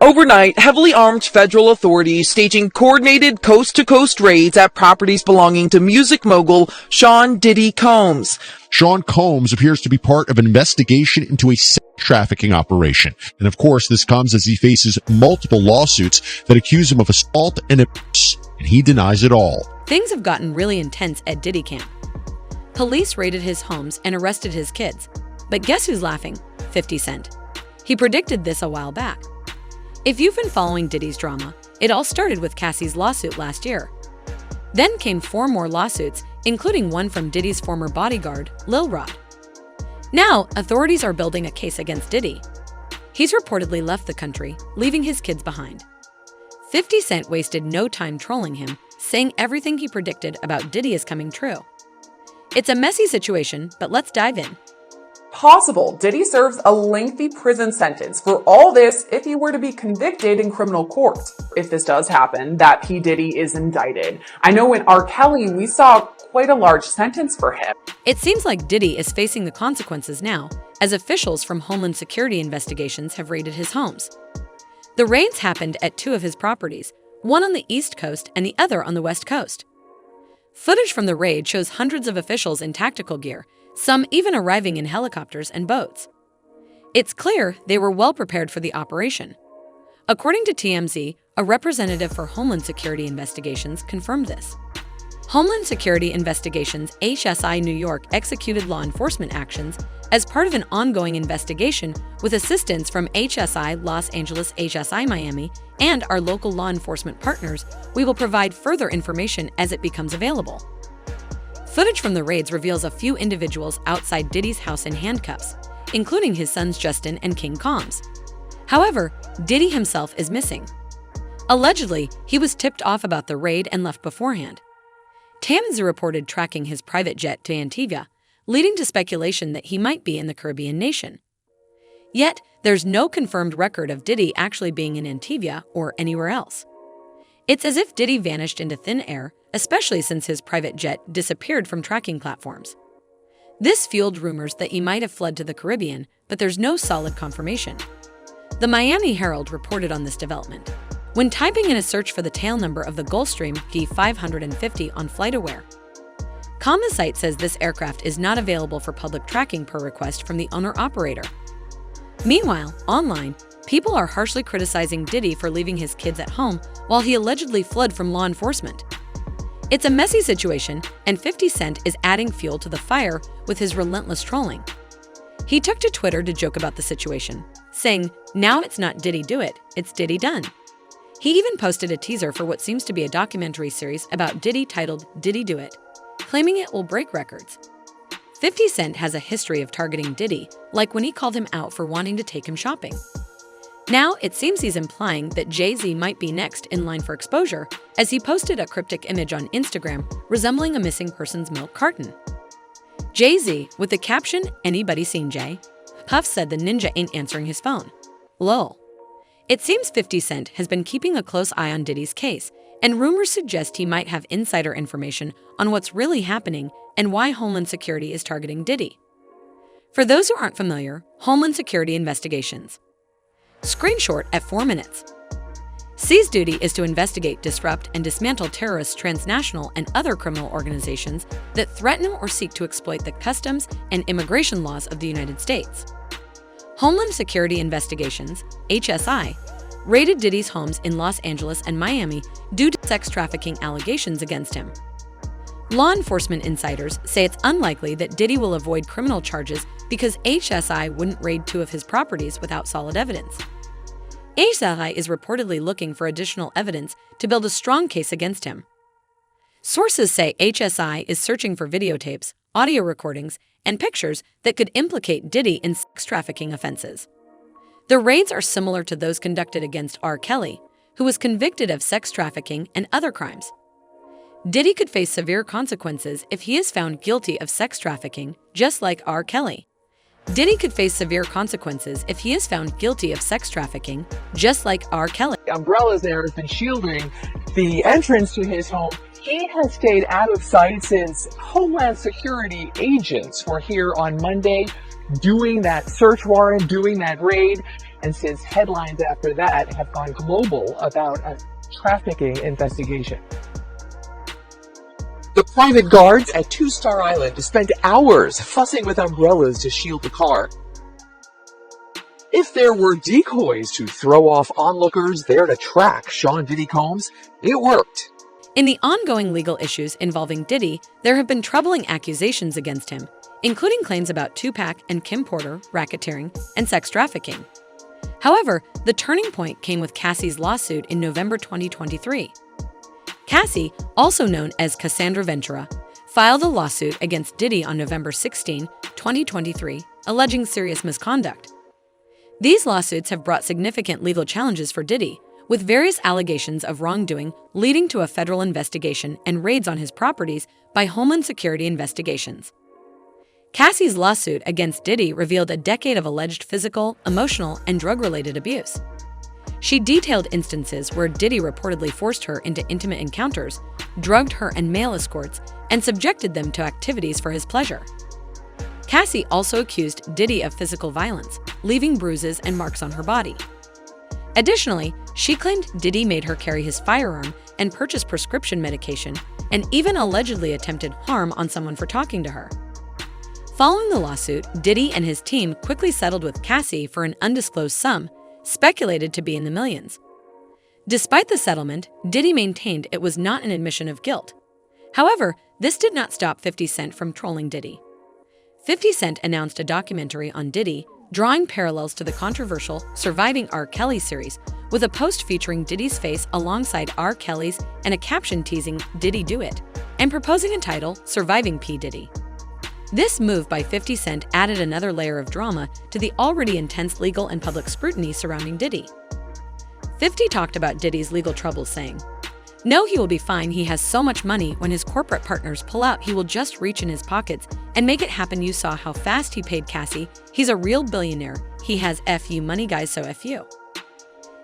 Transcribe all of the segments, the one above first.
Overnight, heavily armed federal authorities staging coordinated coast-to-coast raids at properties belonging to music mogul Sean Diddy Combs. Sean Combs appears to be part of an investigation into a sex trafficking operation. And of course, this comes as he faces multiple lawsuits that accuse him of assault and abuse, and he denies it all. Things have gotten really intense at Diddy camp. Police raided his homes and arrested his kids. But guess who's laughing? 50 Cent. He predicted this a while back. If you've been following Diddy's drama, it all started with Cassie's lawsuit last year. Then came 4 more lawsuits, including one from Diddy's former bodyguard, Lil Rod. Now, authorities are building a case against Diddy. He's reportedly left the country, leaving his kids behind. 50 Cent wasted no time trolling him, saying everything he predicted about Diddy is coming true. It's a messy situation, but let's dive in. Possible. Diddy serves a lengthy prison sentence for all this if he were to be convicted in criminal court. If this does happen, that P. Diddy is indicted. I know in R. Kelly, we saw quite a large sentence for him. It seems like Diddy is facing the consequences now, as officials from Homeland Security investigations have raided his homes. The raids happened at 2 of his properties, one on the East Coast and the other on the West Coast. Footage from the raid shows hundreds of officials in tactical gear, some even arriving in helicopters and boats. It's clear they were well prepared for the operation. According to TMZ, a representative for Homeland Security Investigations confirmed this. Homeland Security Investigations HSI New York executed law enforcement actions as part of an ongoing investigation with assistance from HSI Los Angeles, HSI Miami, and our local law enforcement partners. We will provide further information as it becomes available. Footage from the raids reveals a few individuals outside Diddy's house in handcuffs, including his sons Justin and King Combs. However, Diddy himself is missing. Allegedly, he was tipped off about the raid and left beforehand. TMZ reported tracking his private jet to Antigua, leading to speculation that he might be in the Caribbean nation. Yet, there's no confirmed record of Diddy actually being in Antigua or anywhere else. It's as if Diddy vanished into thin air, especially since his private jet disappeared from tracking platforms. This fueled rumors that he might have fled to the Caribbean, but there's no solid confirmation. The Miami Herald reported on this development. When typing in a search for the tail number of the Gulfstream G550 on FlightAware, the site says this aircraft is not available for public tracking per request from the owner-operator. Meanwhile, online, people are harshly criticizing Diddy for leaving his kids at home while he allegedly fled from law enforcement. It's a messy situation, and 50 Cent is adding fuel to the fire with his relentless trolling. He took to Twitter to joke about the situation, saying, "Now it's not Diddy do it, it's Diddy done." He even posted a teaser for what seems to be a documentary series about Diddy titled Diddy Do It, claiming it will break records. 50 Cent has a history of targeting Diddy, like when he called him out for wanting to take him shopping. Now, it seems he's implying that Jay-Z might be next in line for exposure, as he posted a cryptic image on Instagram resembling a missing person's milk carton. Jay-Z, with the caption, "Anybody seen Jay?" Puff said the ninja ain't answering his phone. Lol. It seems 50 Cent has been keeping a close eye on Diddy's case, and rumors suggest he might have insider information on what's really happening and why Homeland Security is targeting Diddy. For those who aren't familiar, Homeland Security Investigations. Screenshot at 4 minutes. C's duty is to investigate, disrupt, and dismantle terrorist, transnational, and other criminal organizations that threaten or seek to exploit the customs and immigration laws of the United States. Homeland Security Investigations, HSI, raided Diddy's homes in Los Angeles and Miami due to sex trafficking allegations against him. Law enforcement insiders say it's unlikely that Diddy will avoid criminal charges because HSI wouldn't raid 2 of his properties without solid evidence. HSI is reportedly looking for additional evidence to build a strong case against him. Sources say HSI is searching for videotapes, audio recordings, and pictures that could implicate Diddy in sex trafficking offenses. The raids are similar to those conducted against R. Kelly, who was convicted of sex trafficking and other crimes. Diddy could face severe consequences if he is found guilty of sex trafficking, just like R. Kelly. Diddy could face severe consequences if he is found guilty of sex trafficking, just like R. Kelly. Umbrellas there have been shielding the entrance to his home. He has stayed out of sight since Homeland Security agents were here on Monday doing that search warrant, doing that raid. and since headlines after that have gone global about a trafficking investigation. The private guards at Two-Star Island spent hours fussing with umbrellas to shield the car. If there were decoys to throw off onlookers there to track Sean Diddy Combs, it worked. In the ongoing legal issues involving Diddy, there have been troubling accusations against him, including claims about Tupac and Kim Porter, racketeering, and sex trafficking. However, the turning point came with Cassie's lawsuit in November 2023. Cassie, also known as Cassandra Ventura, filed a lawsuit against Diddy on November 16, 2023, alleging serious misconduct. These lawsuits have brought significant legal challenges for Diddy, with various allegations of wrongdoing leading to a federal investigation and raids on his properties by Homeland Security investigations. Cassie's lawsuit against Diddy revealed a decade of alleged physical, emotional, and drug-related abuse. She detailed instances where Diddy reportedly forced her into intimate encounters, drugged her and male escorts, and subjected them to activities for his pleasure. Cassie also accused Diddy of physical violence, leaving bruises and marks on her body. Additionally, she claimed Diddy made her carry his firearm and purchase prescription medication, and even allegedly attempted harm on someone for talking to her. Following the lawsuit, Diddy and his team quickly settled with Cassie for an undisclosed sum, speculated to be in the millions. Despite the settlement, Diddy maintained it was not an admission of guilt. However, this did not stop 50 Cent from trolling Diddy. 50 Cent announced a documentary on Diddy, drawing parallels to the controversial Surviving R. Kelly series, with a post featuring Diddy's face alongside R. Kelly's and a caption teasing "Diddy Do It," and proposing a title, Surviving P. Diddy. This move by 50 Cent added another layer of drama to the already intense legal and public scrutiny surrounding Diddy. 50 talked about Diddy's legal troubles, saying, "No, he will be fine. He has so much money. When his corporate partners pull out, he will just reach in his pockets and make it happen. You saw how fast he paid Cassie. He's a real billionaire. He has FU money, guys, so FU."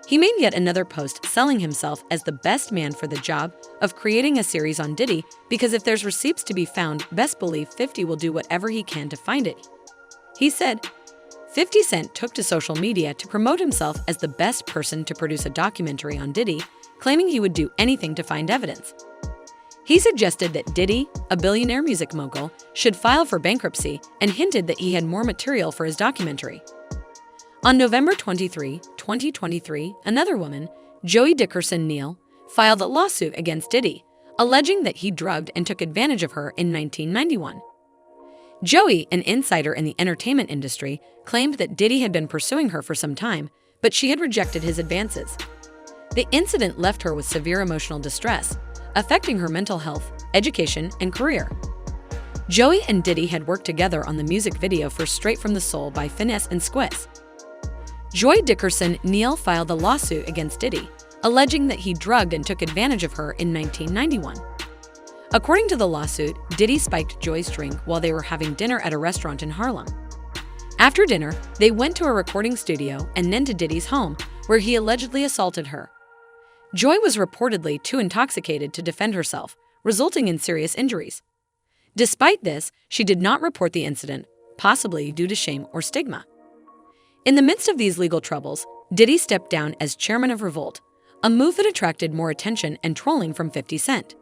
He made yet another post selling himself as the best man for the job of creating a series on Diddy, because if there's receipts to be found, best believe 50 will do whatever he can to find it. He said, 50 Cent took to social media to promote himself as the best person to produce a documentary on Diddy, claiming he would do anything to find evidence. He suggested that Diddy, a billionaire music mogul, should file for bankruptcy and hinted that he had more material for his documentary. On November 23, 2023, another woman, Joey Dickerson Neal, filed a lawsuit against Diddy, alleging that he drugged and took advantage of her in 1991. Joey, an insider in the entertainment industry, claimed that Diddy had been pursuing her for some time, but she had rejected his advances. The incident left her with severe emotional distress, affecting her mental health, education, and career. Joey and Diddy had worked together on the music video for Straight from the Soul by Finesse and Squiz. Joy Dickerson Neal filed a lawsuit against Diddy, alleging that he drugged and took advantage of her in 1991. According to the lawsuit, Diddy spiked Joy's drink while they were having dinner at a restaurant in Harlem. After dinner, they went to a recording studio and then to Diddy's home, where he allegedly assaulted her. Joy was reportedly too intoxicated to defend herself, resulting in serious injuries. Despite this, she did not report the incident, possibly due to shame or stigma. In the midst of these legal troubles, Diddy stepped down as chairman of Revolt, a move that attracted more attention and trolling from 50 Cent.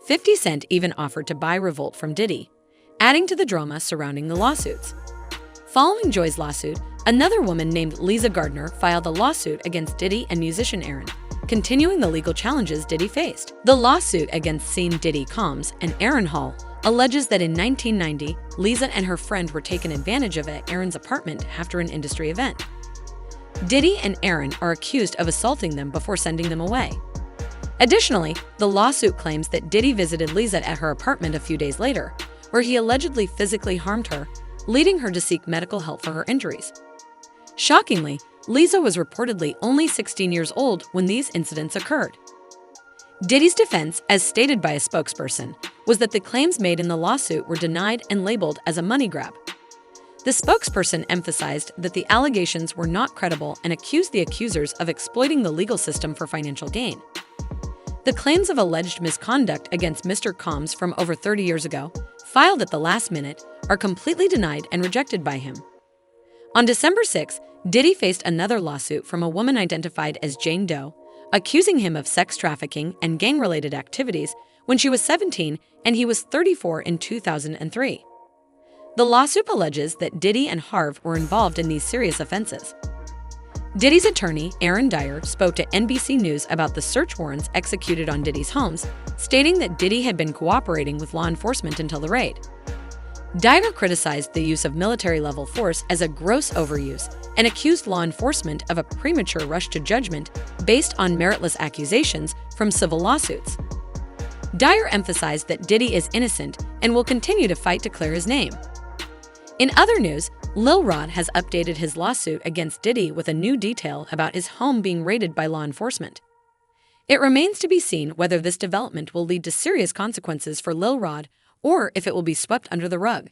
50 Cent even offered to buy Revolt from Diddy, adding to the drama surrounding the lawsuits. Following Joy's lawsuit, another woman named Lisa Gardner filed a lawsuit against Diddy and musician Aaron, continuing the legal challenges Diddy faced. The lawsuit against scene Diddy Combs and Aaron Hall alleges that in 1990, Lisa and her friend were taken advantage of at Aaron's apartment after an industry event. Diddy and Aaron are accused of assaulting them before sending them away. Additionally, the lawsuit claims that Diddy visited Lisa at her apartment a few days later, where he allegedly physically harmed her, leading her to seek medical help for her injuries. Shockingly, Lisa was reportedly only 16 years old when these incidents occurred. Diddy's defense, as stated by a spokesperson, was that the claims made in the lawsuit were denied and labeled as a money grab. The spokesperson emphasized that the allegations were not credible and accused the accusers of exploiting the legal system for financial gain. The claims of alleged misconduct against Mr. Combs from over 30 years ago, filed at the last minute, are completely denied and rejected by him. On December 6, Diddy faced another lawsuit from a woman identified as Jane Doe, accusing him of sex trafficking and gang-related activities when she was 17 and he was 34 in 2003. The lawsuit alleges that Diddy and Harv were involved in these serious offenses. Diddy's attorney, Aaron Dyer, spoke to NBC News about the search warrants executed on Diddy's homes, stating that Diddy had been cooperating with law enforcement until the raid. Dyer criticized the use of military-level force as a gross overuse and accused law enforcement of a premature rush to judgment based on meritless accusations from civil lawsuits. Dyer emphasized that Diddy is innocent and will continue to fight to clear his name. In other news, Lil Rod has updated his lawsuit against Diddy with a new detail about his home being raided by law enforcement. It remains to be seen whether this development will lead to serious consequences for Lil Rod or if it will be swept under the rug.